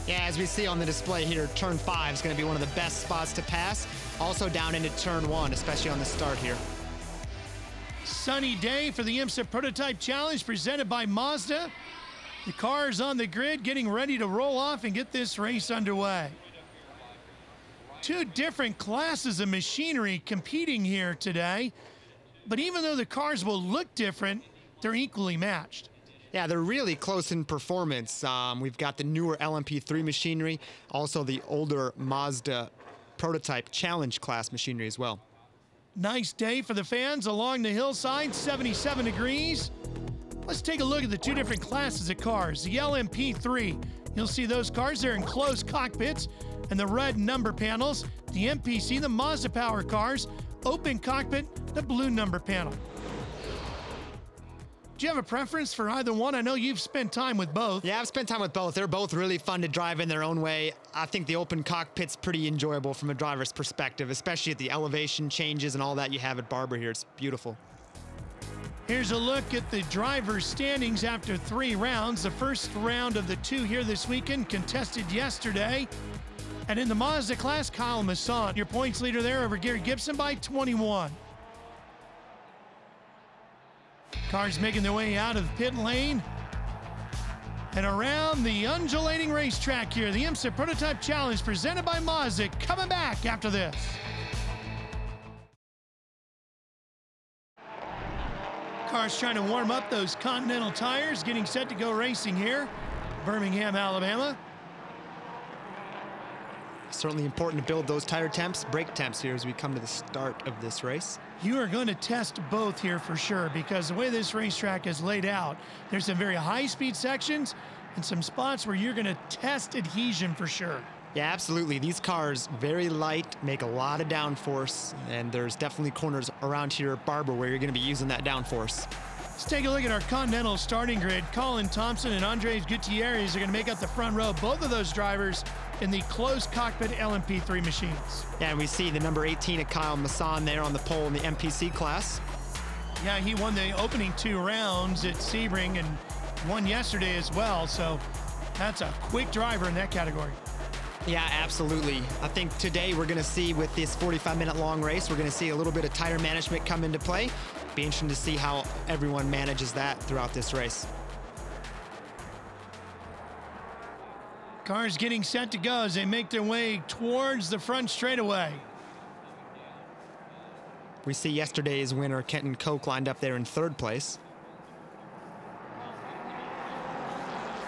Yeah, as we see on the display here, turn 5 is going to be one of the best spots to pass. Also down into turn 1, especially on the start here. Sunny day for the IMSA Prototype Challenge presented by Mazda. The cars on the grid getting ready to roll off and get this race underway. Two different classes of machinery competing here today, but even though the cars will look different, they're equally matched. Yeah, they're really close in performance. We've got the newer LMP3 machinery, also the older Mazda Prototype Challenge class machinery as well. Nice day for the fans along the hillside, 77 degrees. Let's take a look at the two different classes of cars. The LMP3, you'll see those cars, they're in closed cockpits and the red number panels. The MPC, the Mazda Power cars, open cockpit, the blue number panel. Do you have a preference for either one? I know you've spent time with both. Yeah, I've spent time with both. They're both really fun to drive in their own way. I think the open cockpit's pretty enjoyable from a driver's perspective, especially at the elevation changes and all that you have at Barber here. It's beautiful. Here's a look at the driver's standings after 3 rounds. The first round of the 2 here this weekend contested yesterday. And in the Mazda class, Kyle Masson, your points leader there over Gary Gibson by 21. Cars making their way out of the pit lane and around the undulating racetrack here. The IMSA Prototype Challenge presented by Mazda coming back after this. Cars trying to warm up those Continental tires, getting set to go racing here, Birmingham, Alabama. Certainly important to build those tire temps, brake temps here as we come to the start of this race. You are going to test both here for sure, because the way this racetrack is laid out, there's some very high-speed sections and some spots where you're going to test adhesion for sure. Yeah, absolutely. These cars, very light, make a lot of downforce, and there's definitely corners around here at Barber where you're going to be using that downforce. Let's take a look at our Continental starting grid. Colin Thompson and Andres Gutierrez are going to make up the front row. Both of those drivers in the closed cockpit LMP3 machines. Yeah, and we see the number 18 of Kyle Masson there on the pole in the MPC class. Yeah, he won the opening 2 rounds at Sebring and won yesterday as well, so that's a quick driver in that category. Yeah, absolutely. I think today we're going to see with this 45-minute long race, we're going to see a little bit of tire management come into play. Be interesting to see how everyone manages that throughout this race. Cars getting set to go as they make their way towards the front straightaway. We see yesterday's winner, Kenton Koch, lined up there in 3rd place.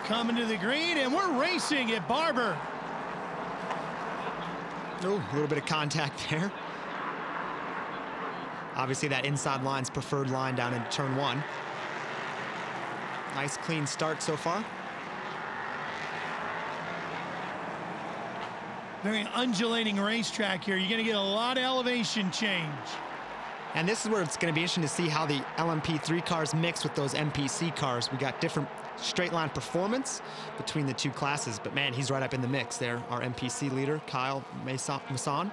Coming to the green, and we're racing at Barber. Oh, a little bit of contact there. Obviously, that inside line's preferred line down into turn 1. Nice, clean start so far. Very undulating racetrack here. You're going to get a lot of elevation change. And this is where it's going to be interesting to see how the LMP3 cars mix with those MPC cars. We got different straight line performance between the 2 classes, but man, he's right up in the mix there. Our MPC leader, Kyle Masson.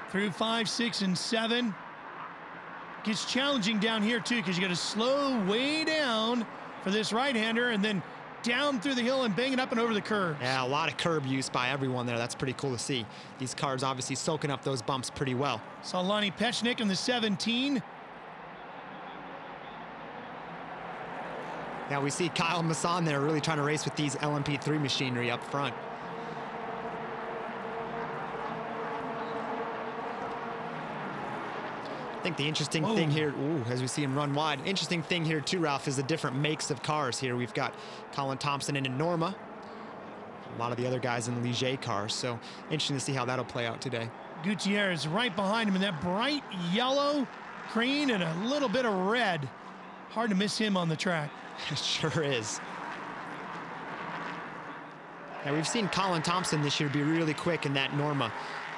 Through 5, 6, and 7. Gets challenging down here too, because you got to slow way down for this right-hander and then down through the hill and banging up and over the curves. Yeah, a lot of curb use by everyone there. That's pretty cool to see. These cars obviously soaking up those bumps pretty well. Saw Lonnie PECHNIK in the 17. Yeah, we see Kyle Masson there really trying to race with these LMP3 machinery up front. I think the interesting thing here, as we see him run wide, interesting thing here too, Ralph, is the different makes of cars here. We've got Colin Thompson in a Norma. a lot of the other guys in the Ligier cars. So interesting to see how that'll play out today. Gutierrez right behind him in that bright yellow, green, and a little bit of red. Hard to miss him on the track. It sure is. Now, we've seen Colin Thompson this year be really quick in that Norma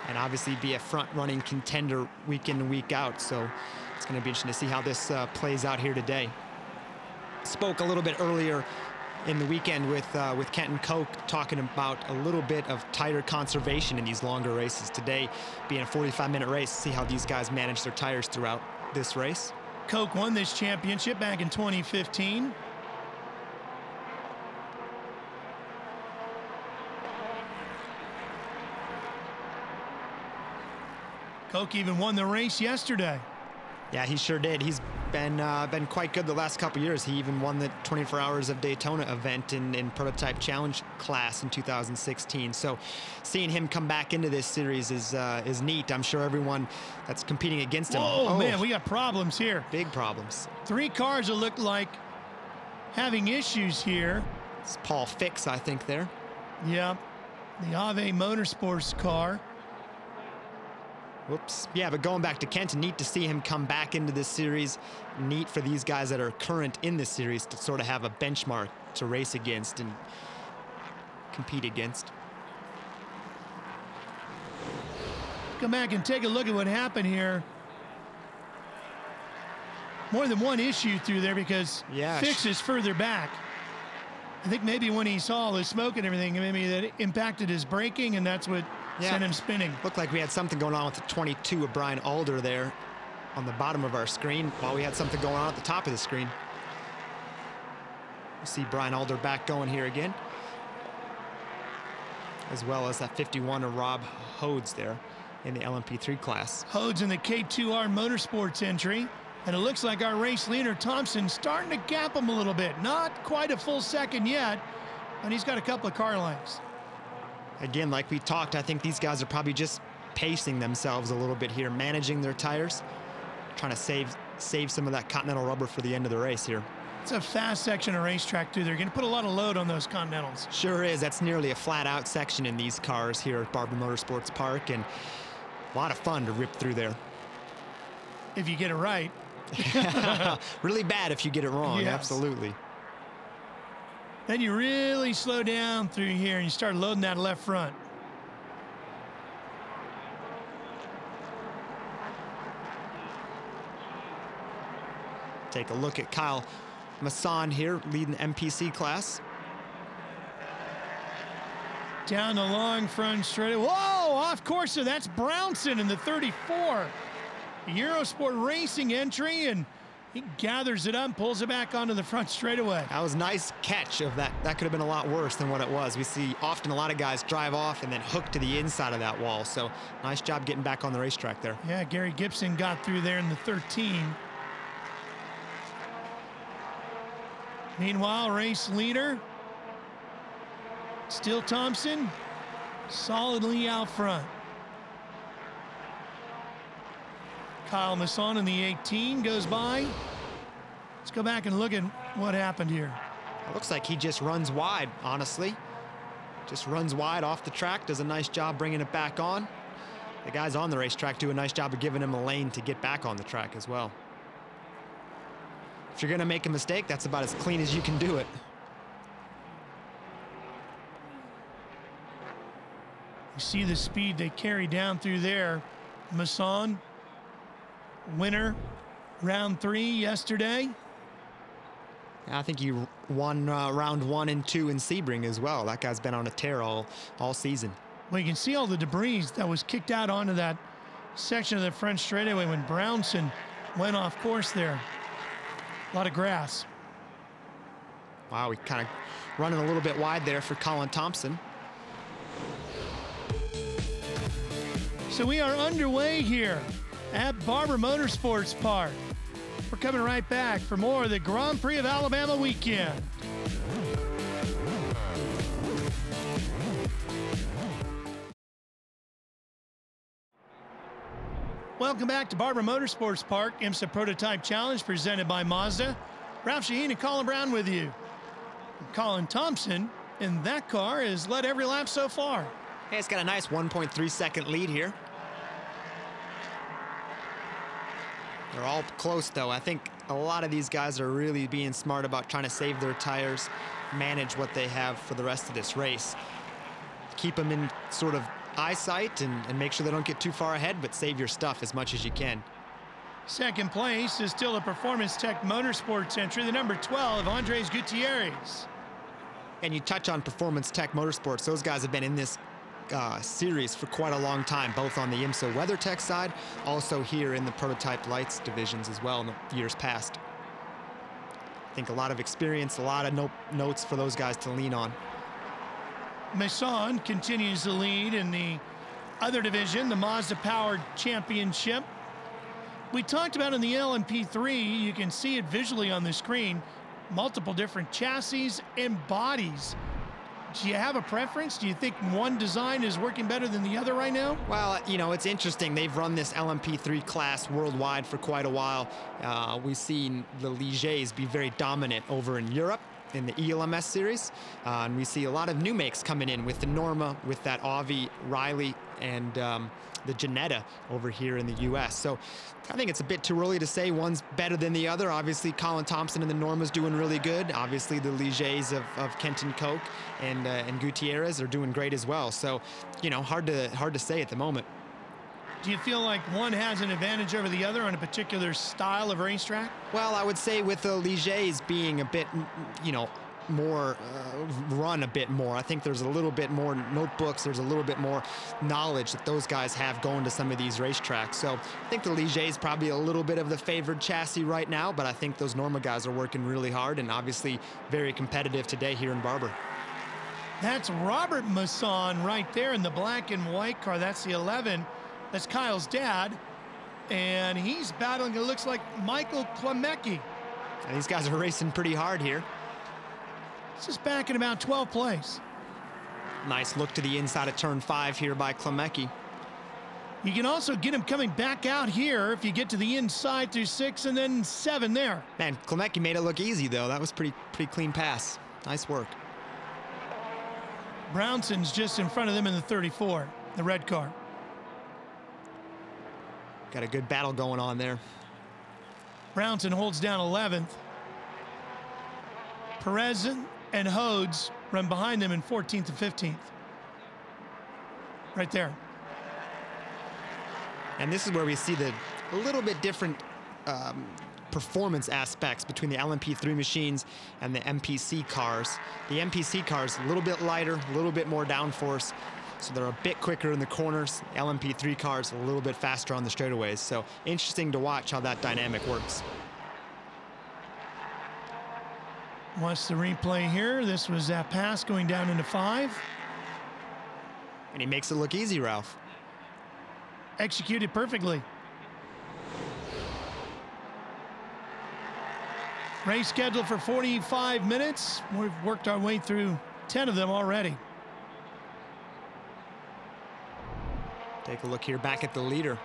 and obviously be a front-running contender week in and week out. So it's going to be interesting to see how this plays out here today. Spoke a little bit earlier in the weekend with Kenton Koch, talking about a little bit of tire conservation in these longer races. Today being a 45-minute race, see how these guys manage their tires throughout this race. Koch won this championship back in 2015. Koch even won the race yesterday. Yeah, he sure did. He's been quite good the last couple years. He even won the 24 Hours of Daytona event in Prototype Challenge class in 2016. So seeing him come back into this series is neat. I'm sure everyone that's competing against him. Oh, man, we got problems here. Big problems. 3 cars that look like having issues here. It's Paul Fix, I think, there. Yeah, the Ave Motorsports car. Whoops. Yeah, but going back to Kenton, neat to see him come back into this series. Neat for these guys that are current in this series to sort of have a benchmark to race against and compete against. Come back and take a look at what happened here. More than one issue through there because Fix is further back. I think maybe when he saw all the smoke and everything, maybe that impacted his braking, and that's what sent him spinning. Looked like we had something going on with the 22 of Brian Alder there on the bottom of our screen, while we had something going on at the top of the screen. You see Brian Alder back going here again, as well as that 51 of Rob Hodes there in the LMP3 class. Hodes in the K2R Motorsports entry. And it looks like our race leader, Thompson, starting to gap him a little bit. Not quite a full second yet, but he's got a couple of car lengths. Again, like we talked, I think these guys are probably just pacing themselves a little bit here, managing their tires, trying to save some of that Continental rubber for the end of the race here. It's a fast section of racetrack, too. They're going to put a lot of load on those Continentals. Sure is. That's nearly a flat-out section in these cars here at Barber Motorsports Park, and a lot of fun to rip through there. If you get it right. Really bad if you get it wrong. Yes. Absolutely. Then you really slow down through here and you start loading that left front. Take a look at Kyle Masson here leading the MPC class. Down the long front straight. Whoa, off course. So that's Brownson in the 34. Eurosport Racing entry, and he gathers it up, pulls it back onto the front straightaway. That was a nice catch of that. That could have been a lot worse than what it was. We see often a lot of guys drive off and then hook to the inside of that wall. So nice job getting back on the racetrack there. Yeah, Gary Gibson got through there in the 13. Meanwhile, race leader, still Thompson, solidly out front. Kyle Masson in the 18 goes by. Let's go back and look at what happened here. It looks like he just runs wide, honestly. Just runs wide off the track, does a nice job bringing it back on. The guys on the racetrack do a nice job of giving him a lane to get back on the track as well. If you're gonna make a mistake, that's about as clean as you can do it. You see the speed they carry down through there. Masson, winner, round 3 yesterday. I think he won round 1 and 2 in Sebring as well. That guy's been on a tear all season. Well, you can see all the debris that was kicked out onto that section of the front straightaway when Brownson went off course there. A lot of grass. Wow, we kind of running a little bit wide there for Colin Thompson. So we are underway here at Barber Motorsports Park. We're coming right back for more of the Grand Prix of Alabama weekend. Welcome back to Barber Motorsports Park, IMSA Prototype Challenge presented by Mazda. Ralph Shaheen and Colin Brown with you. Colin Thompson And that car has led every lap so far. Hey, it's got a nice 1.3-second lead here. They're all close, though. I think a lot of these guys are really being smart about trying to save their tires, manage what they have for the rest of this race. Keep them in sort of eyesight and make sure they don't get too far ahead, but save your stuff as much as you can. Second place is still a Performance Tech Motorsports entry, the number 12, Andres Gutierrez. And you touch on Performance Tech Motorsports. Those guys have been in this series for quite a long time, both on the IMSA WeatherTech side, also here in the Prototype Lights divisions as well in the years past. I think a lot of experience, a lot of notes for those guys to lean on. MASSON continues to lead in the other division, the Mazda Powered Championship. We talked about in the LMP3, you can see it visually on the screen, multiple different chassis and bodies. Do you have a preference? Do you think one design is working better than the other right now? Well, you know, it's interesting. They've run this LMP3 class worldwide for quite a while. We've seen the Ligers be very dominant over in Europe in the ELMS series. And we see a lot of new makes coming in with the Norma, with that Avi, Riley, and the Janetta over here in the US. So I think it's a bit too early to say one's better than the other. Obviously, Colin Thompson and the Norma's doing really good. Obviously, the Ligers of Kenton Koch and Gutierrez are doing great as well. So, you know, hard to say at the moment. Do you feel like one has an advantage over the other on a particular style of racetrack? Well, I would say with the Ligers being a bit, you know, more run a bit more. I think there's a little bit more notebooks. There's a little bit more knowledge that those guys have going to some of these racetracks. So I think the Ligier is probably a little bit of the favored chassis right now, but I think those Norma guys are working really hard and obviously very competitive today here in Barber. That's Robert Masson right there in the black and white car. That's the 11. That's Kyle's dad. And he's battling, it looks like, Michael Klemecki. And these guys are racing pretty hard here. This is back in about 12th place. Nice look to the inside of turn 5 here by Klemecki. You can also get him coming back out here if you get to the inside through 6 and then 7 there. Man, Klemecki made it look easy, though. That was pretty clean pass. Nice work. Brownson's just in front of them in the 34, the red car. Got a good battle going on there. Brownson holds down 11th. Perez and Hodes run behind them in 14th and 15th. Right there. And this is where we see a little bit different performance aspects between the LMP3 machines and the MPC cars. The MPC cars a little bit lighter, a little bit more downforce, so they're a bit quicker in the corners. LMP3 cars a little bit faster on the straightaways. So interesting to watch how that dynamic works. Watch the replay here. This was that pass going down into 5. And he makes it look easy, Ralph. Executed perfectly. Race scheduled for 45 minutes. We've worked our way through 10 of them already. Take a look here back at the leader.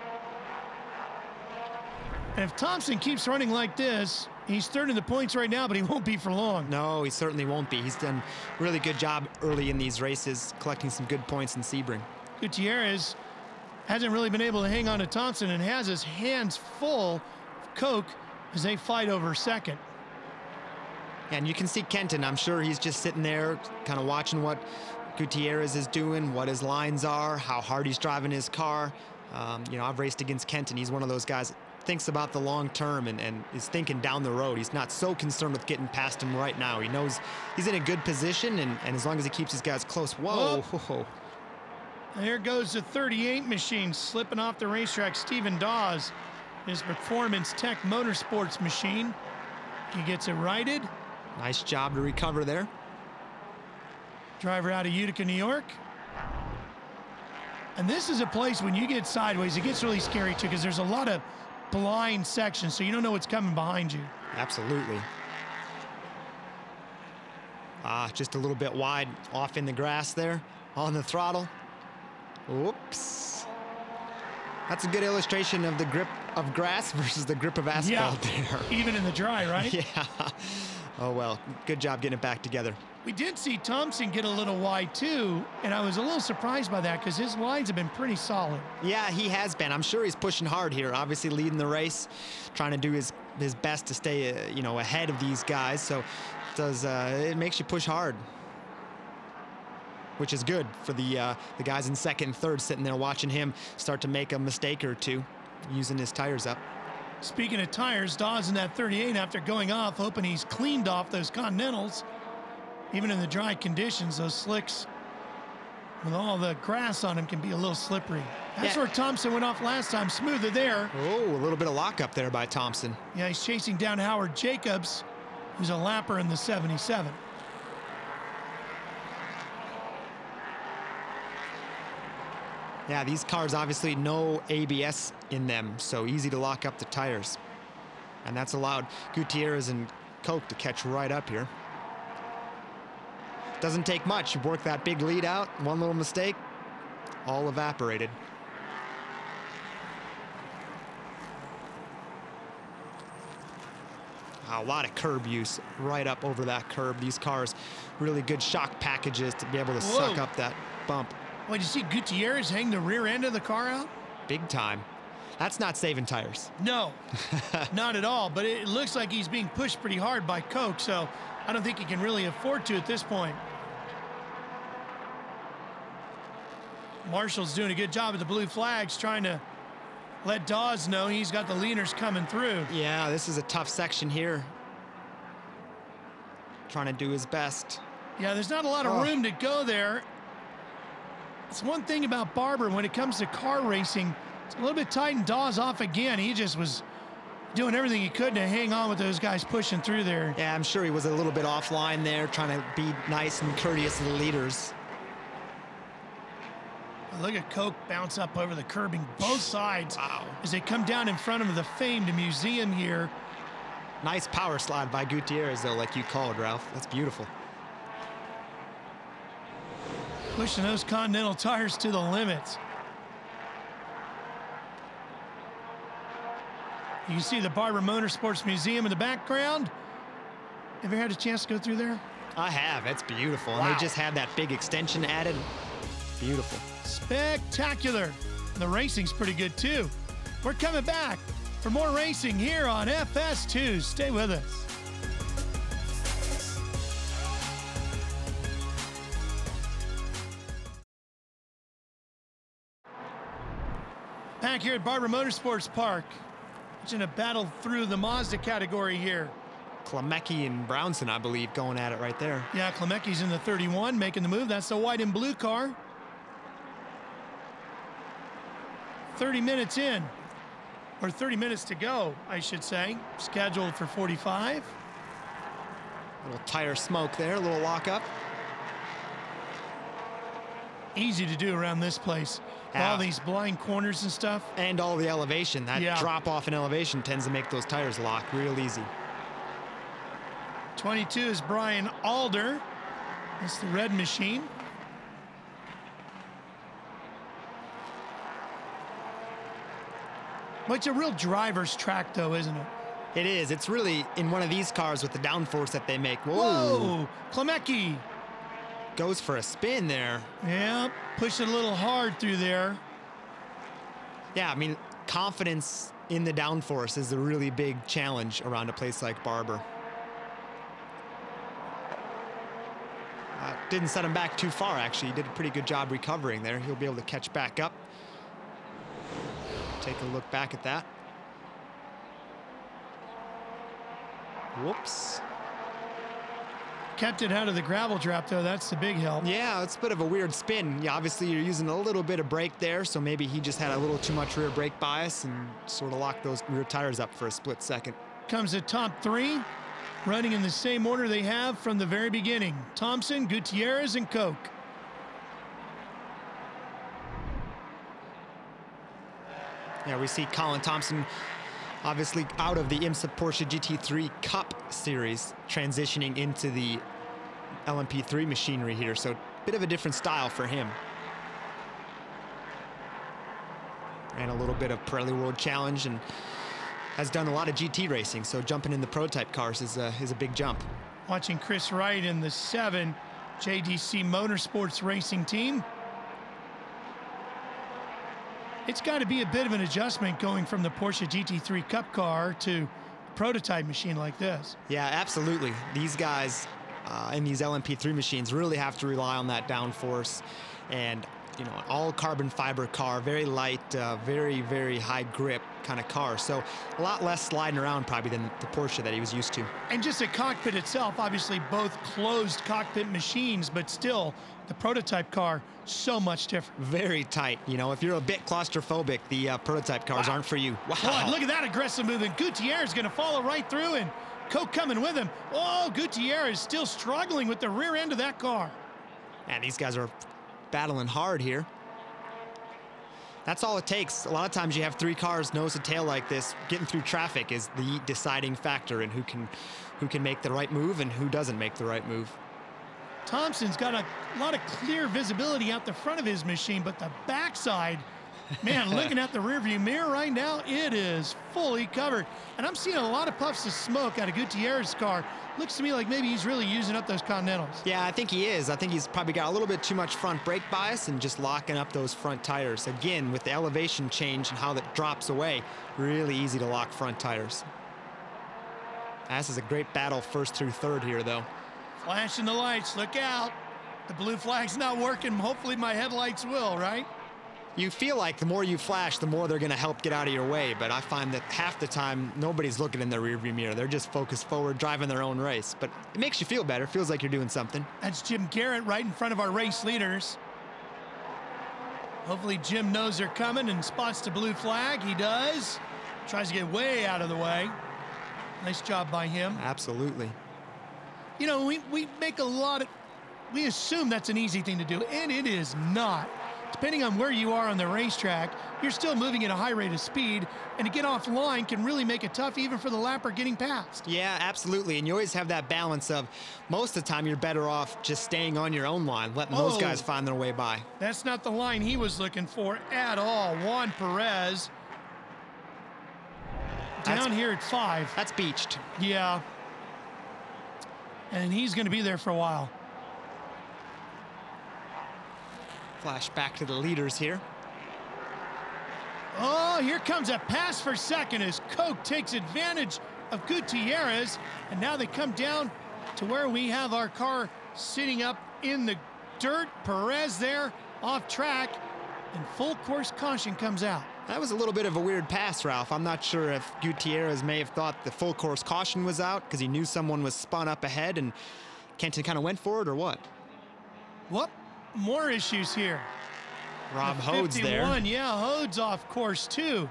And if Thompson keeps running like this, he's third in the points right now, but he won't be for long. No, he certainly won't be. He's done a really good job early in these races, collecting some good points in Sebring. Gutierrez hasn't really been able to hang on to Thompson and has his hands full of Koch as they fight over second. And you can see Kenton. I'm sure he's just sitting there kind of watching what Gutierrez is doing, what his lines are, how hard he's driving his car. You know, I've raced against Kenton. He's one of those guys that thinks about the long term and is thinking down the road. He's not so concerned with getting past him right now. He knows he's in a good position, and as long as he keeps his guys close. Whoa. Whoa. There goes the 38 machine slipping off the racetrack. Stephen Dawes, his Performance Tech Motorsports machine. He gets it righted. Nice job to recover there. Driver out of Utica, New York. And this is a place when you get sideways, it gets really scary too, because there's a lot of blind sections, so you don't know what's coming behind you. Absolutely. Just a little bit wide off in the grass there on the throttle. Whoops. That's a good illustration of the grip of grass versus the grip of asphalt there. Even in the dry, right? Yeah. Oh, well, good job getting it back together. We did see Thompson get a little wide too, and I was a little surprised by that because his lines have been pretty solid. Yeah, he has been. I'm sure he's pushing hard here, obviously leading the race, trying to do his best to stay, you know, ahead of these guys. So it makes you push hard, which is good for the guys in second and third sitting there watching him start to make a mistake or two using his tires up. Speaking of tires, Dawes in that 38 after going off, hoping he's cleaned off those Continentals. Even in the dry conditions, those slicks with all the grass on them can be a little slippery. That's where Thompson went off last time, smoother there. Oh, a little bit of lockup there by Thompson. Yeah, he's chasing down Howard Jacobs, who's a lapper in the 77. Yeah, these cars obviously no ABS in them, so easy to lock up the tires. And that's allowed Gutierrez and Koch to catch right up here. Doesn't take much. You work that big lead out, one little mistake, all evaporated. A lot of curb use right up over that curb. These cars, really good shock packages to be able to suck up that bump. Wait, did you see Gutierrez hang the rear end of the car out? Big time. That's not saving tires. No, not at all. But it looks like he's being pushed pretty hard by Koch, so I don't think he can really afford to at this point. Marshall's doing a good job at the blue flags, trying to let Dawes know he's got the leaners coming through. Yeah, this is a tough section here. Trying to do his best. Yeah, there's not a lot of room to go there. It's one thing about Barber when it comes to car racing. It's a little bit tight and Dawes off again. He just was doing everything he could to hang on with those guys pushing through there. Yeah, I'm sure he was a little bit offline there, trying to be nice and courteous to the leaders. Look at Koch bounce up over the curbing both sides. Wow. As they come down in front of the famed museum here. Nice power slide by Gutierrez, though, like you called, Ralph. That's beautiful. Pushing those Continental tires to the limits. You can see the Barber Motorsports Museum in the background. Ever had a chance to go through there? I have. It's beautiful. Wow. And they just had that big extension added. Beautiful. Spectacular. The racing's pretty good, too. We're coming back for more racing here on FS2. Stay with us. Back here at Barber Motorsports Park. Watching a battle through the Mazda category here. Klemecki and Brownson, I believe, going at it right there. Yeah, Klemecki's in the 31, making the move. That's the white and blue car. 30 minutes in, or 30 minutes to go, I should say. Scheduled for 45. Little tire smoke there, a little lockup. Easy to do around this place. All these blind corners and stuff. And all the elevation. That drop off in elevation tends to make those tires lock real easy. 22 is Brian Alder. That's the red machine. Well, it's a real driver's track, though, isn't it? It is. It's really in one of these cars with the downforce that they make. Whoa! Klemecki goes for a spin there. Yeah, pushed it a little hard through there. Yeah, I mean, confidence in the downforce is a really big challenge around a place like Barber. Didn't set him back too far, actually. He did a pretty good job recovering there. He'll be able to catch back up. Take a look back at that. Whoops. Kept it out of the gravel trap, though. That's the big help. Yeah, it's a bit of a weird spin. Yeah, obviously you're using a little bit of brake there, so maybe he just had a little too much rear brake bias and sort of locked those rear tires up for a split second. Comes the top three, running in the same order they have from the very beginning. Thompson, Gutierrez, and Koch. Yeah, we see Colin Thompson obviously out of the IMSA Porsche GT3 Cup Series, transitioning into the LMP3 machinery here. So a bit of a different style for him. And a little bit of Pirelli World Challenge and has done a lot of GT racing. So jumping in the prototype cars is a big jump. Watching KRIS Wright in the 7 JDC Motorsports racing team. It's got to be a bit of an adjustment going from the Porsche GT3 Cup car to a prototype machine like this. Yeah, absolutely. These guys in these LMP3 machines really have to rely on that downforce, and you know, all carbon fiber car, very light, very, very high grip kind of car. So a lot less sliding around probably than the Porsche that he was used to. And just the cockpit itself, obviously both closed cockpit machines, but still the prototype car, so much different. Very tight. You know, if you're a bit claustrophobic, the prototype cars aren't for you. Wow. Boy, look at that aggressive movement. Gutierrez going to follow right through, and Koch coming with him. Oh, Gutierrez still struggling with the rear end of that car. And these guys are battling hard here. That's all it takes. A lot of times you have 3 cars nose to tail like this. Getting through traffic is the deciding factor in who can make the right move and who doesn't make the right move. Thompson's got a lot of clear visibility out the front of his machine, but the backside, man, looking at the rearview mirror right now, it is fully covered. And I'm seeing a lot of puffs of smoke out of Gutierrez's car. Looks to me like maybe he's really using up those Continentals. Yeah, I think he is. I think he's probably got a little bit too much front brake bias and just locking up those front tires. Again, with the elevation change and how that drops away, really easy to lock front tires. This is a great battle first through third here, though. Flashing the lights, look out. The blue flag's not working. Hopefully my headlights will, right? You feel like the more you flash, the more they're going to help get out of your way. But I find that half the time, nobody's looking in their rearview mirror. They're just focused forward, driving their own race. But it makes you feel better. Feels like you're doing something. That's Jim Garrett right in front of our race leaders. Hopefully Jim knows they're coming and spots the blue flag. He does. Tries to get way out of the way. Nice job by him. Absolutely. You know, we make a lot of, we assume that's an easy thing to do, and it is not. Depending on where you are on the racetrack, you're still moving at a high rate of speed, and to get off line can really make it tough even for the lapper getting past. Yeah, absolutely, and you always have that balance of most of the time you're better off just staying on your own line, letting those guys find their way by. That's not the line he was looking for at all. Juan Perez down here at 5. That's beached. Yeah. And he's going to be there for a while. Flash back to the leaders here. Oh, here comes a pass for second as Koch takes advantage of Gutierrez. And now they come down to where we have our car sitting up in the dirt. Perez there off track, and full course caution comes out. That was a little bit of a weird pass, Ralph. I'm not sure if Gutierrez may have thought the full course caution was out because he knew someone was spun up ahead and Kenton kind of went for it, or what? What? More issues here. Rob Hode's there. Yeah, Hode's off course too.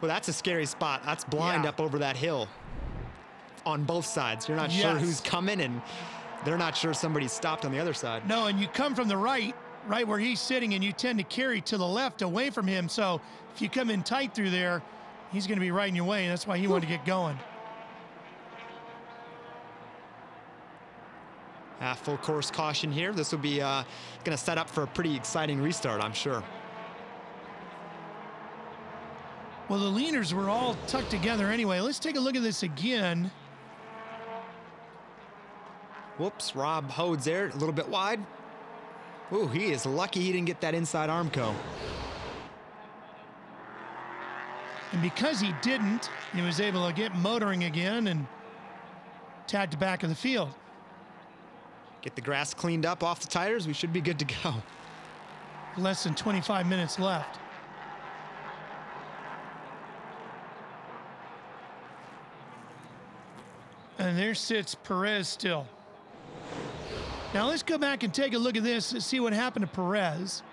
Well, that's a scary spot. That's blind up over that hill on both sides. You're not sure who's coming, and they're not sure somebody's stopped on the other side. No, and you come from the right where he's sitting, and you tend to carry to the left away from him. So if you come in tight through there, he's going to be right in your way, and that's why he wanted to get going. Full course caution here. This will be going to set up for a pretty exciting restart, I'm sure. Well, the leaners were all tucked together anyway. Let's take a look at this again. Whoops, Rob Hode's there, a little bit wide. Ooh, he is lucky he didn't get that inside Armco. And because he didn't, he was able to get motoring again and tag to back of the field. Get the grass cleaned up off the tires. We should be good to go. Less than 25 minutes left. And there sits Perez still. Now let's go back and take a look at this and see what happened to Perez.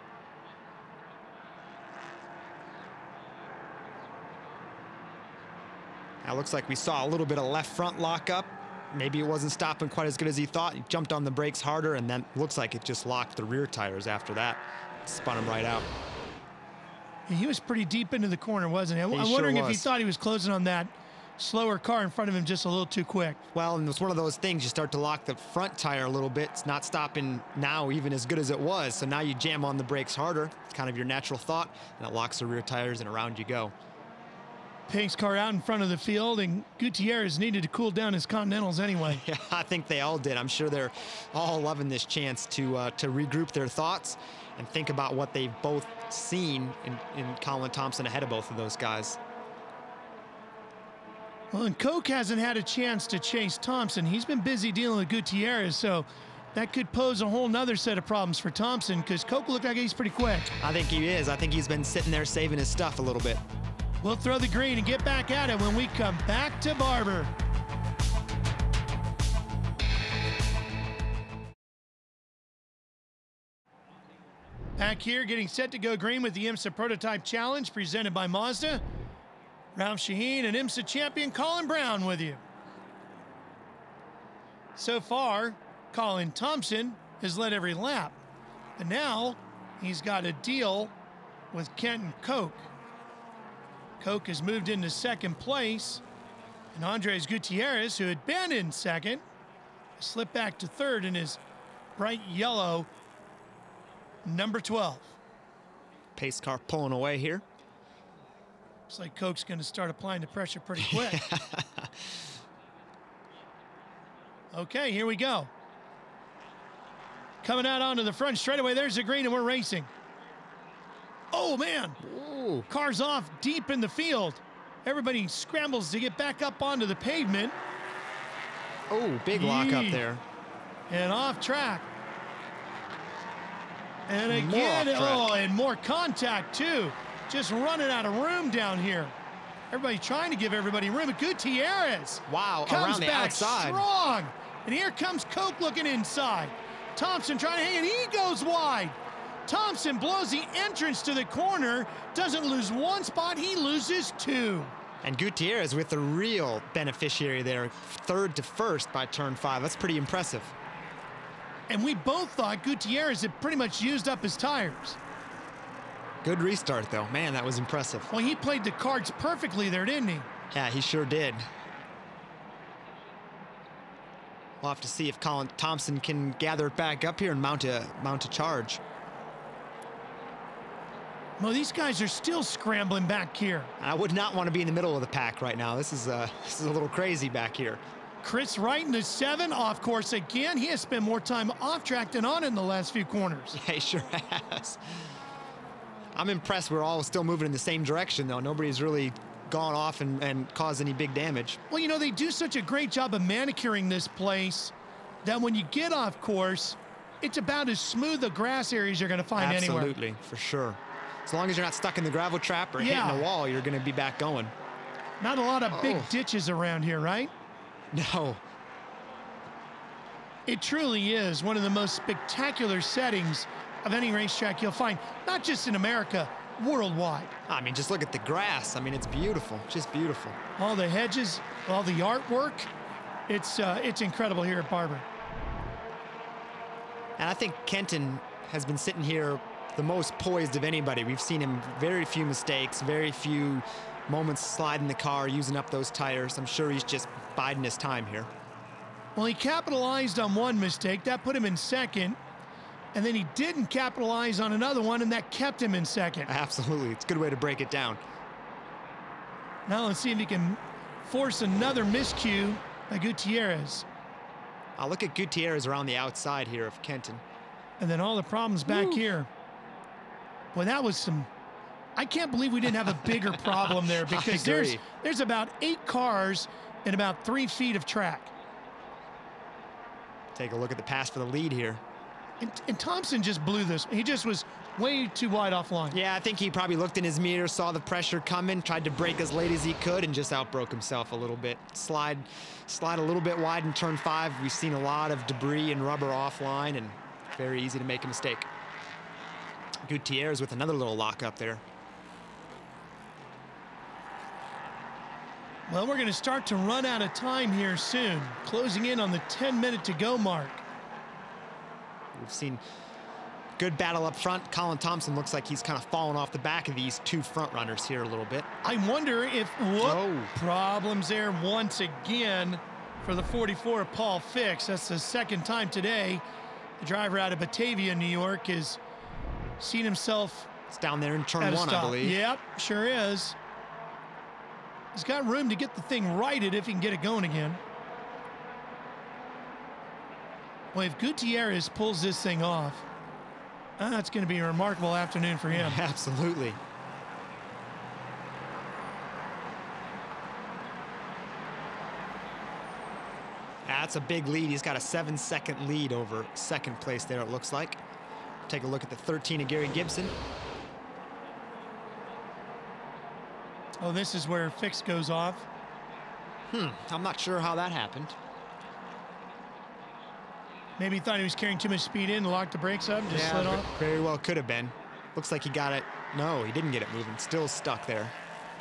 Now looks like we saw a little bit of left front lockup. Maybe it wasn't stopping quite as good as he thought. He jumped on the brakes harder, and then looks like it just locked the rear tires after that. Spun him right out. Yeah, he was pretty deep into the corner, wasn't he? I'm wondering if he thought he was closing on that slower car in front of him just a little too quick. Well, and it's one of those things, you start to lock the front tire a little bit. It's not stopping now even as good as it was. So now you jam on the brakes harder. It's kind of your natural thought, and it locks the rear tires, and around you go. Pace car out in front of the field, and Gutierrez needed to cool down his Continentals anyway. Yeah, I think they all did. I'm sure they're all loving this chance to regroup their thoughts and think about what they've both seen in Colin Thompson ahead of both of those guys. Well, and Koch hasn't had a chance to chase Thompson. He's been busy dealing with Gutierrez, so that could pose a whole nother set of problems for Thompson, because Koch looked like he's pretty quick. I think he is. I think he's been sitting there saving his stuff a little bit. We'll throw the green and get back at it when we come back to Barber. Back here, getting set to go green with the IMSA Prototype Challenge presented by Mazda. Ralph Shaheen and IMSA champion Colin Brown with you. So far, Colin Thompson has led every lap, but now he's got a deal with Kenton Koch. Koch has moved into second place, and Andres Gutierrez, who had been in second, slipped back to third in his bright yellow number 12. Pace car pulling away here. Looks like Koch's going to start applying the pressure pretty quick. Okay, here we go. Coming out onto the front straightaway, there's the green, and we're racing. Oh, man. Ooh. Car's off deep in the field. Everybody scrambles to get back up onto the pavement. Oh, big lock up there. And off track. And again, oh, and more contact, too. Just running out of room down here. Everybody trying to give everybody room. But Gutierrez comes around the back outside. Strong. And here comes Koch looking inside. Thompson trying to hang it. He goes wide. Thompson blows the entrance to the corner. Doesn't lose one spot. He loses two. And Gutierrez with the real beneficiary there. Third to first by turn 5. That's pretty impressive. And we both thought Gutierrez had pretty much used up his tires. Good restart, though. Man, that was impressive. Well, he played the cards perfectly there, didn't he? Yeah, he sure did. We'll have to see if Colin Thompson can gather it back up here and mount a charge. Well, these guys are still scrambling back here. I would not want to be in the middle of the pack right now. This is a little crazy back here. KRIS Wright in the 7, off course again. He has spent more time off track than on in the last few corners. Yeah, he sure has. I'm impressed we're all still moving in the same direction, though. Nobody's really gone off and caused any big damage. Well, you know, they do such a great job of manicuring this place that when you get off course, it's about as smooth a grass area as you're going to find anywhere. Absolutely, for sure. As long as you're not stuck in the gravel trap or hitting a wall, you're going to be back going. Not a lot of big ditches around here, right? No. It truly is one of the most spectacular settings of any racetrack you'll find, not just in America, worldwide. I mean, just look at the grass. I mean, it's beautiful, just beautiful. All the hedges, all the artwork, it's incredible here at Barber. And I think Kenton has been sitting here the most poised of anybody. We've seen him very few mistakes, very few moments sliding the car, using up those tires. I'm sure he's just biding his time here. Well, he capitalized on one mistake. That put him in second. And then he didn't capitalize on another one, and that kept him in second. Absolutely. It's a good way to break it down. Now let's see if he can force another miscue by Gutierrez. I'll look at Gutierrez around the outside here of Kenton. And then all the problems back here. Well, that was some... I can't believe we didn't have a bigger problem there, because there's about 8 cars and about 3 feet of track. Take a look at the pass for the lead here. And Thompson just blew this. He just was way too wide offline. Yeah, I think he probably looked in his mirror, saw the pressure coming, tried to brake as late as he could, and just outbroke himself a little bit. Slide a little bit wide in turn 5. We've seen a lot of debris and rubber offline, and very easy to make a mistake. Gutierrez with another little lock up there. Well, we're going to start to run out of time here soon, closing in on the 10-minute to go mark. We've seen good battle up front. Colin Thompson looks like he's kind of fallen off the back of these 2 front runners here a little bit. I wonder if problems there once again for the 44 Paul Fix. That's the second time today the driver out of Batavia, New York, has seen himself. It's down there in turn 1, I believe. Yep, sure is. He's got room to get the thing righted if he can get it going again. Well, if Gutierrez pulls this thing off, that's going to be a remarkable afternoon for him. Absolutely. That's a big lead. He's got a 7-second lead over second place there, it looks like. Take a look at the 13 of Gary Gibson. Oh, this is where Fix goes off. I'm not sure how that happened. Maybe he thought he was carrying too much speed in and locked the brakes up and just slid off. Very well could have been. Looks like he got it. No, he didn't get it moving. Still stuck there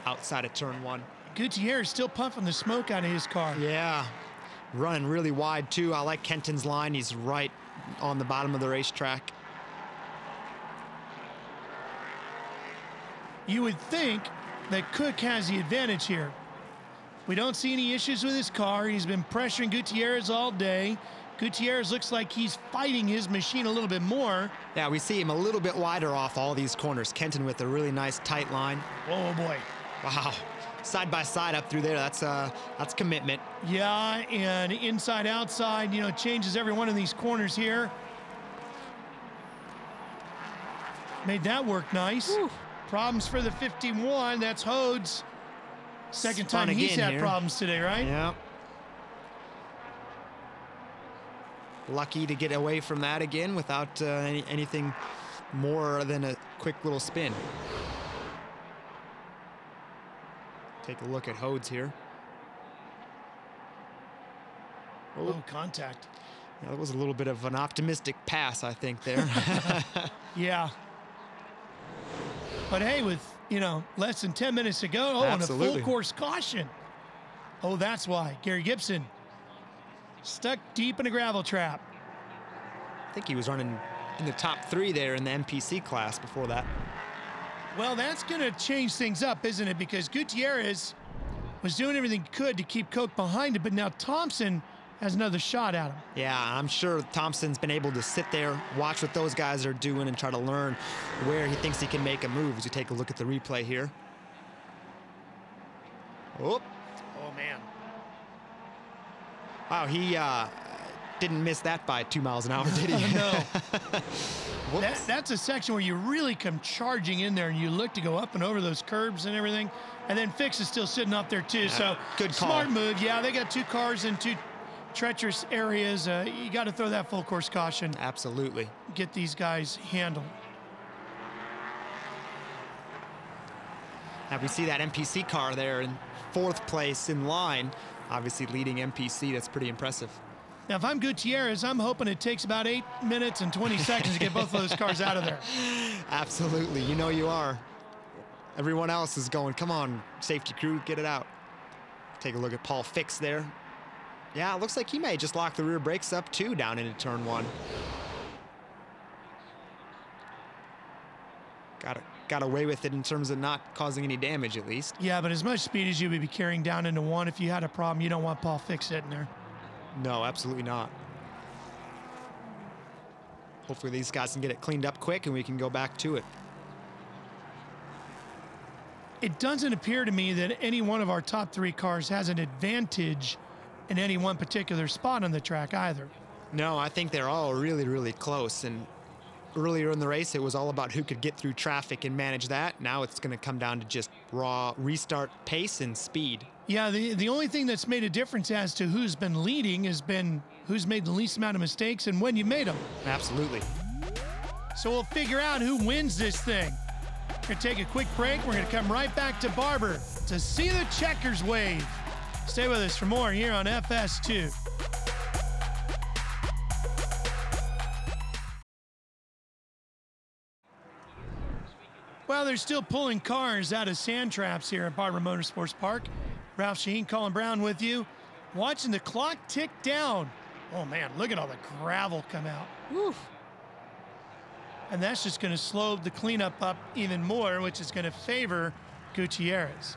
outside of turn 1. Gutierrez still puffing the smoke out of his car. Yeah, running really wide too. I like Kenton's line. He's right on the bottom of the racetrack. You would think that Cook has the advantage here. We don't see any issues with his car. He's been pressuring Gutierrez all day. Gutierrez looks like he's fighting his machine a little bit more. Yeah, we see him a little bit wider off all these corners. Kenton with a really nice tight line. Oh boy. Wow. Side by side up through there, that's commitment. Yeah, and inside outside, you know, changes every one of these corners here. Made that work nice. Whew. Problems for the 51. That's Hodes. Second time he's had problems today, right? Yeah. Lucky to get away from that again without anything more than a quick little spin. Take a look at Hodes here. Oh, contact. Yeah, that was a little bit of an optimistic pass, I think, there. Yeah. But hey, with, you know, less than 10 minutes to go, oh, Absolutely. and a full course caution. Oh, that's why. Gary Gibson stuck deep in a gravel trap. I think he was running in the top 3 there in the MPC class before that. Well, that's going to change things up, isn't it? Because Gutierrez was doing everything he could to keep Coke behind him, but now Thompson has another shot at him. Yeah, I'm sure Thompson's been able to sit there, watch what those guys are doing, and try to learn where he thinks he can make a move as you take a look at the replay here. Oh, man. Wow, he didn't miss that by 2 miles an hour, did he? No. That's a section where you really come charging in there and you look to go up and over those curbs and everything. And then Fix is still sitting up there too. So good call. Smart move. Yeah, they got 2 cars in 2 treacherous areas. You got to throw that full course caution. Absolutely. Get these guys handled. Now we see that MPC car there in 4th place in line, obviously leading MPC. That's pretty impressive. Now, if I'm Gutierrez, I'm hoping it takes about 8 minutes and 20 seconds to get both of those cars out of there. Absolutely. You know you are. Everyone else is going, come on, safety crew, get it out. Take a look at Paul Fix there. Yeah, it looks like he may just lock the rear brakes up too down into turn 1. Got away with it in terms of not causing any damage at least. Yeah, but as much speed as you would be carrying down into 1, if you had a problem, you don't want Paul Fix sitting there. No, absolutely not. Hopefully these guys can get it cleaned up quick and we can go back to it. It doesn't appear to me that any one of our top 3 cars has an advantage in any one particular spot on the track either. No, I think they're all really, really close. And earlier in the race, it was all about who could get through traffic and manage that. Now it's going to come down to just raw restart pace and speed. Yeah, the only thing that's made a difference as to who's been leading has been who's made the least amount of mistakes and when you made them. Absolutely. So we'll figure out who wins this thing. We're going to take a quick break. We're going to come right back to Barber to see the checkers wave. Stay with us for more here on FS2. Well, they're still pulling cars out of sand traps here at Barber Motorsports Park. Ralph Shaheen, Colin Brown with you. Watching the clock tick down. Oh, man, look at all the gravel come out. Woo. And that's just going to slow the cleanup up even more, which is going to favor Gutierrez.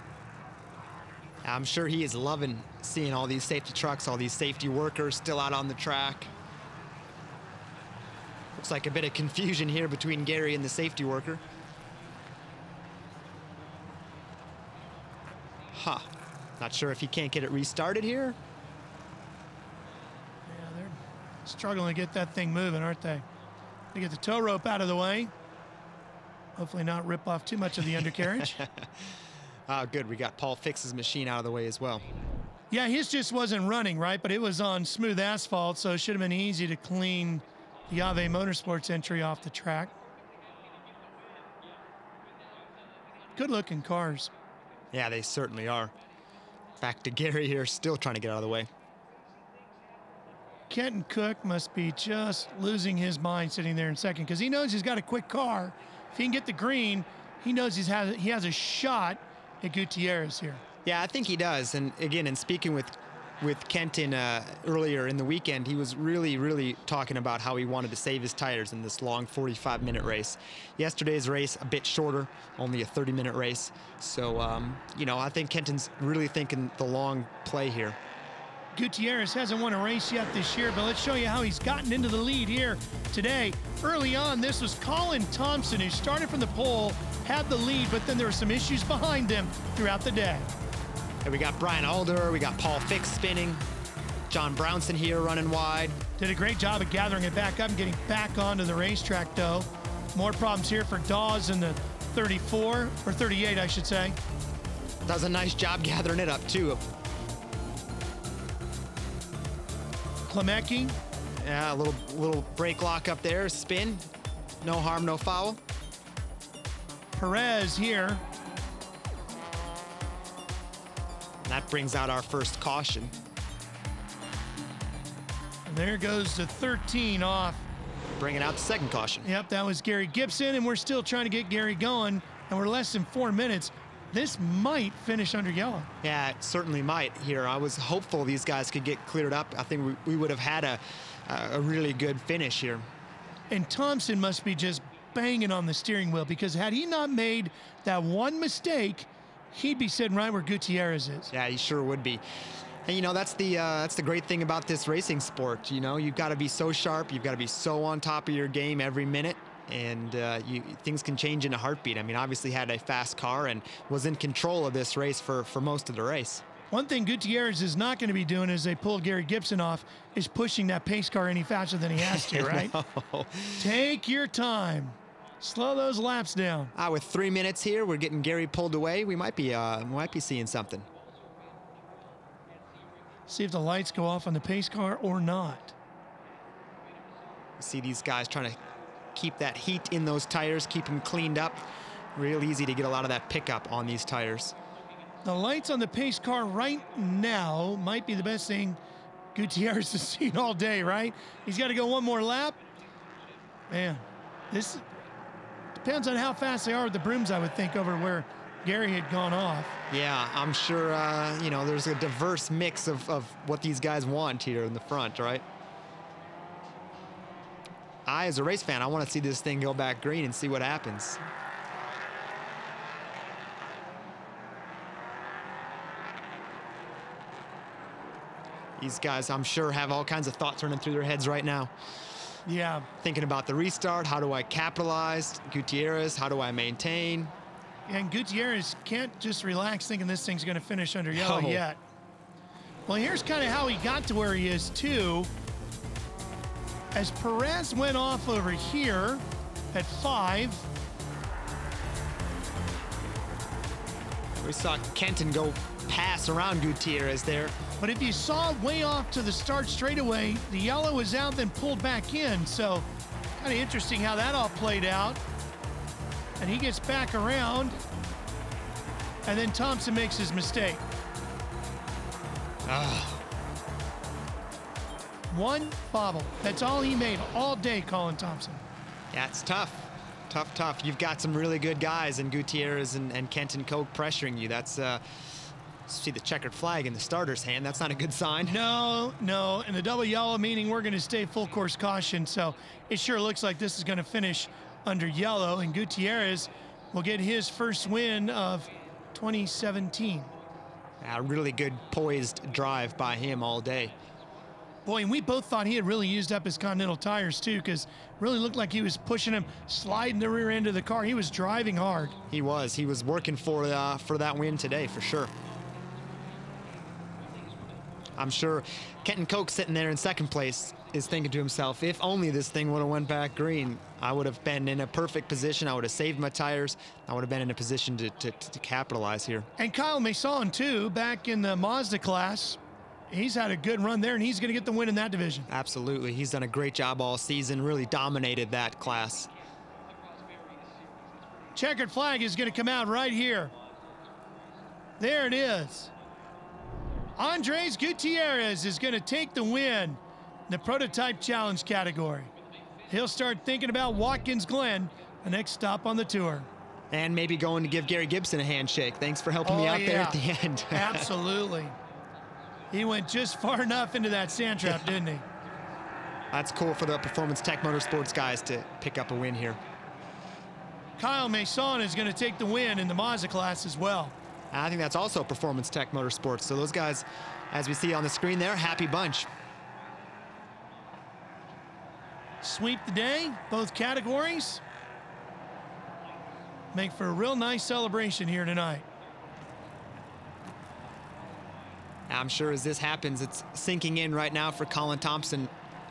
I'm sure he is loving seeing all these safety trucks, all these safety workers still out on the track. Looks like a bit of confusion here between Gary and the safety worker. Huh. Not sure if he can't get it restarted here. Yeah, they're struggling to get that thing moving, aren't they? They get the tow rope out of the way. Hopefully not rip off too much of the undercarriage. Good. We got Paul Fix's machine out of the way as well. Yeah, his just wasn't running, right? But it was on smooth asphalt, so it should have been easy to clean the IMSA Motorsports entry off the track. Good-looking cars. Yeah, they certainly are. Back to Gary here, still trying to get out of the way. Kenton Cook must be just losing his mind sitting there in second because he knows he's got a quick car. If he can get the green, he knows he has a shot at Gutierrez here. Yeah, I think he does. And again, in speaking with Kenton earlier in the weekend, he was really talking about how he wanted to save his tires in this long 45-minute race. Yesterday's race, a bit shorter, only a 30-minute race. So, you know, I think Kenton's really thinking the long play here. Gutierrez hasn't won a race yet this year, but let's show you how he's gotten into the lead here today. Early on, this was COLIN Thompson, who started from the pole, had the lead, but then there were some issues behind him throughout the day. And we got Brian Alder, we got Paul Fix spinning, John Brownson here running wide. Did a great job of gathering it back up and getting back onto the racetrack, though. More problems here for Dawes in the 34, or 38, I should say. Does a nice job gathering it up, too. Klemecki. Yeah, a little brake lock up there, spin. No harm, no foul. Perez here. And that brings out our first caution. And there goes the 13 off. Bringing out the second caution. Yep, that was Gary Gibson, and we're still trying to get Gary going, and we're less than 4 minutes. This might finish under yellow. Yeah, it certainly might here. I was hopeful these guys could get cleared up. I think we would have had a really good finish here. And Thompson must be just banging on the steering wheel, because had he not made that one mistake, he'd be sitting right where Gutierrez is. Yeah, he sure would be. And, you know, that's the great thing about this racing sport. You know, you've got to be so sharp. You've got to be so on top of your game every minute. And things can change in a heartbeat. I mean, obviously had a fast car and was in control of this race for most of the race. One thing Gutierrez is not going to be doing as they pull Gary Gibson off is pushing that pace car any faster than he has to, right? No. Take your time. Slow those laps down. With 3 minutes here, we're getting Gary pulled away. We might be seeing something. See if the lights go off on the pace car or not. See these guys trying to keep that heat in those tires, keep them cleaned up. Real easy to get a lot of that pickup on these tires. The lights on the pace car right now might be the best thing Gutierrez has seen all day, right? He's got to go one more lap. Man, this depends on how fast they are with the brooms, I would think, over where Gary had gone off. Yeah, I'm sure, you know, there's a diverse mix of what these guys want here in the front, right? As a race fan, I want to see this thing go back green and see what happens. These guys, I'm sure, have all kinds of thoughts running through their heads right now. Yeah. Thinking about the restart. How do I capitalize? Gutierrez, how do I maintain? And Gutierrez can't just relax thinking this thing's going to finish under yellow yet. Well, here's kind of how he got to where he is, too. As Perez went off over here at 5. We saw Kenton go pass around Gutierrez there. But if you saw way off to the start straightaway, the yellow was out, then pulled back in. So kind of interesting how that all played out. And he gets back around. And then Thompson makes his mistake. One bobble. That's all he made all day, COLIN Thompson. Yeah, it's tough. Tough. You've got some really good guys in Gutierrez and Kenton Koch pressuring you. That's, see the checkered flag in the starter's hand. That's not a good sign. No. And the double yellow meaning we're going to stay full course caution. So it sure looks like this is going to finish under yellow. And Gutierrez will get his first win of 2017. A really good poised drive by him all day. Boy, and we both thought he had really used up his Continental tires, too, because really looked like he was pushing him, sliding the rear end of the car. He was driving hard. He was working for that win today, for sure. I'm sure Kenton Koch sitting there in second place is thinking to himself, if only this thing would have went back green, I would have been in a perfect position. I would have saved my tires. I would have been in a position to capitalize here. And Kyle Masson, too, back in the Mazda class. He's had a good run there, and he's going to get the win in that division. Absolutely. He's done a great job all season, really dominated that class. Checkered flag is going to come out right here. There it is. Andres Gutierrez is going to take the win in the Prototype Challenge category. He'll start thinking about Watkins Glen, the next stop on the tour. And maybe going to give Gary Gibson a handshake. Thanks for helping me out there at the end. Absolutely. He went just far enough into that sand trap, didn't he? That's cool for the Performance Tech Motorsports guys to pick up a win here. Kyle Masson is going to take the win in the Mazda class as well. I think that's also Performance Tech Motorsports. So those guys, as we see on the screen there, happy bunch. Sweep the day, both categories. Make for a real nice celebration here tonight. I'm sure as this happens, it's sinking in right now for Colin Thompson.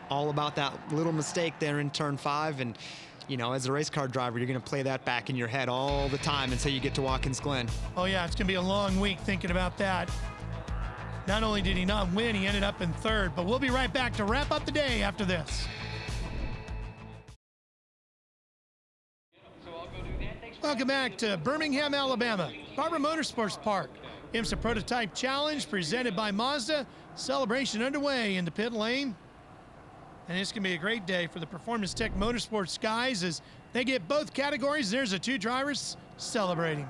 All about that little mistake there in turn 5. And, you know, as a race car driver, you're going to play that back in your head all the time until you get to Watkins Glen. Oh, yeah, it's going to be a long week thinking about that. Not only did he not win, he ended up in 3rd. But we'll be right back to wrap up the day after this. Welcome back to Birmingham, Alabama, Barber Motorsports Park. IMSA Prototype Challenge presented by Mazda. Celebration underway in the pit lane. And it's going to be a great day for the Performance Tech Motorsports guys as they get both categories. There's the 2 drivers celebrating.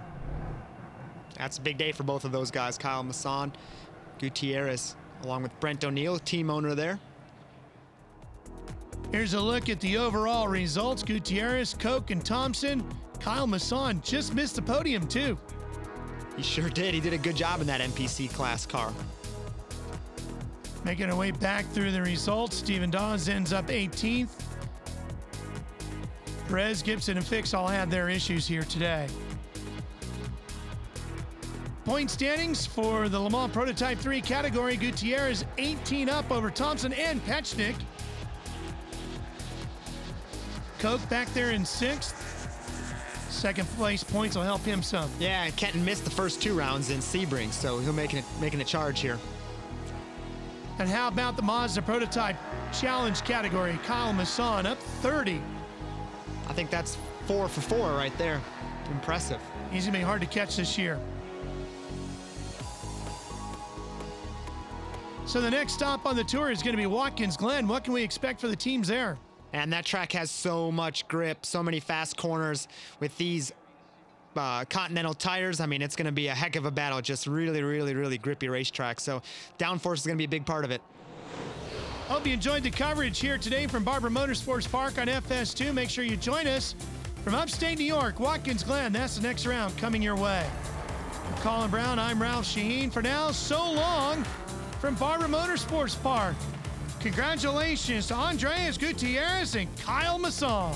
That's a big day for both of those guys, Kyle Masson, Gutierrez, along with Brent O'Neill, team owner there. Here's a look at the overall results. Gutierrez, Koch, and Thompson. Kyle Masson just missed the podium, too. He sure did. He did a good job in that MPC class car. Making our way back through the results. Steven Dawes ends up 18th. Perez, Gibson, and Fix all had their issues here today. Point standings for the Le Mans Prototype 3 category. Gutierrez 18 up over Thompson and PECHNIK. Koch back there in 6th. Second place points will help him some. Yeah, Kenton missed the first 2 rounds in Sebring, so he'll making a charge here. And how about the Mazda Prototype Challenge category? Kyle Masson up 30. I think that's 4 for 4 right there. Impressive. He's gonna be hard to catch this year. So the next stop on the tour is gonna be Watkins Glen. What can we expect for the teams there? And that track has so much grip, so many fast corners with these Continental tires. I mean, it's going to be a heck of a battle. Just really, really, really grippy racetrack. So downforce is going to be a big part of it. Hope you enjoyed the coverage here today from Barber Motorsports Park on FS2. Make sure you join us from upstate New York, Watkins Glen. That's the next round coming your way. For Colin Brown, I'm Ralph Shaheen. For now, so long from Barber Motorsports Park. Congratulations to Andres Gutierrez and Kyle Masson.